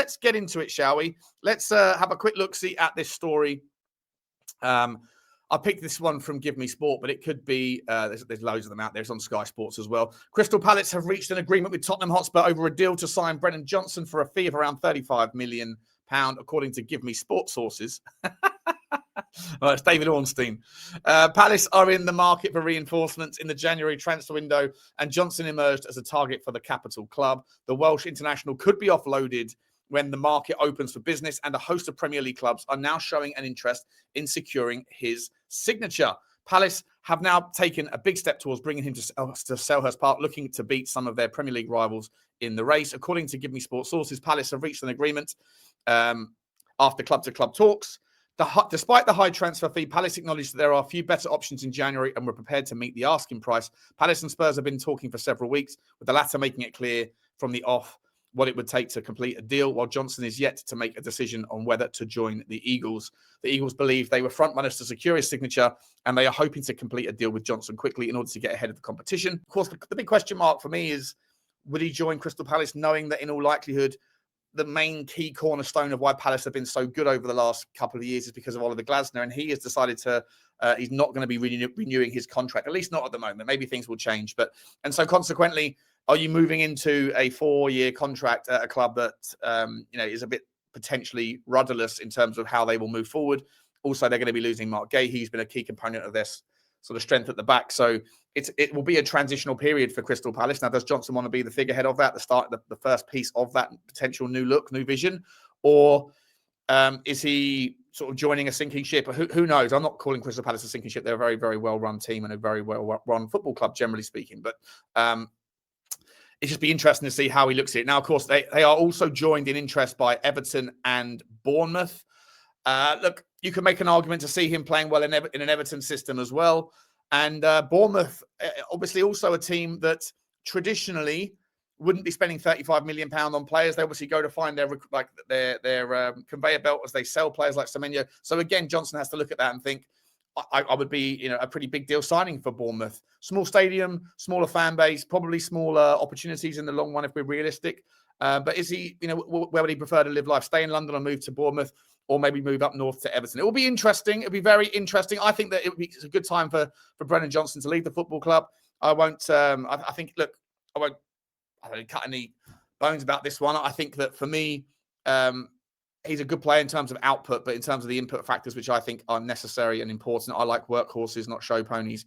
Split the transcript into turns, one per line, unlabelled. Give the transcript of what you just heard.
let's get into it, shall we? Let's have a quick look-see at this story. I picked this one from Give Me Sport, but it could be, there's loads of them out there. It's on Sky Sports as well. Crystal Palace have reached an agreement with Tottenham Hotspur over a deal to sign Brennan Johnson for a fee of around £35 million, according to Give Me Sport sources. Well, it's David Ornstein. Palace are in the market for reinforcements in the January transfer window, and Johnson emerged as a target for the capital club. The Welsh international could be offloaded when the market opens for business, and a host of Premier League clubs are now showing an interest in securing his signature. Palace have now taken a big step towards bringing him to Selhurst Park, looking to beat some of their Premier League rivals in the race. According to Give Me Sport sources, Palace have reached an agreement after club-to-club talks. Despite the high transfer fee, Palace acknowledged that there are a few better options in January and were prepared to meet the asking price. Palace and Spurs have been talking for several weeks, with the latter making it clear from the off what it would take to complete a deal, while Johnson is yet to make a decision on whether to join the Eagles. The Eagles believe they were frontrunners to secure his signature, and they are hoping to complete a deal with Johnson quickly in order to get ahead of the competition. Of course, the big question mark for me is, would he join Crystal Palace, knowing that in all likelihood, the main key cornerstone of why Palace have been so good over the last couple of years is because of Oliver Glasner, and he has decided he's not going to be renewing his contract, at least not at the moment. Maybe things will change, and so consequently, are you moving into a 4-year contract at a club that is a bit potentially rudderless in terms of how they will move forward? Also, they're going to be losing Mark Gay. He's been a key component of this sort of strength at the back. So it will be a transitional period for Crystal Palace. Now, does Johnson want to be the figurehead of that, the first piece of that potential new look, new vision? Or is he sort of joining a sinking ship? Who knows? I'm not calling Crystal Palace a sinking ship. They're a very, very well-run team and a very well-run football club, generally speaking. But it's just be interesting to see how he looks at it. Now, of course, they are also joined in interest by Everton and Bournemouth. Look, you can make an argument to see him playing well in an Everton system as well. And Bournemouth, obviously also a team that traditionally wouldn't be spending £35 million on players. They obviously go to find their conveyor belt as they sell players like Semenyo. So again, Johnson has to look at that and think, I would be, a pretty big deal signing for Bournemouth. Small stadium, smaller fan base, probably smaller opportunities in the long run if we're realistic. But is he, where would he prefer to live life? Stay in London or move to Bournemouth, or maybe move up north to Everton? It will be interesting. It'll be very interesting. I think that it's a good time for Brennan Johnson to leave the football club. I won't. I think. Look, I won't cut any bones about this one. I think that for me, he's a good player in terms of output, but in terms of the input factors, which I think are necessary and important, I like workhorses, not show ponies.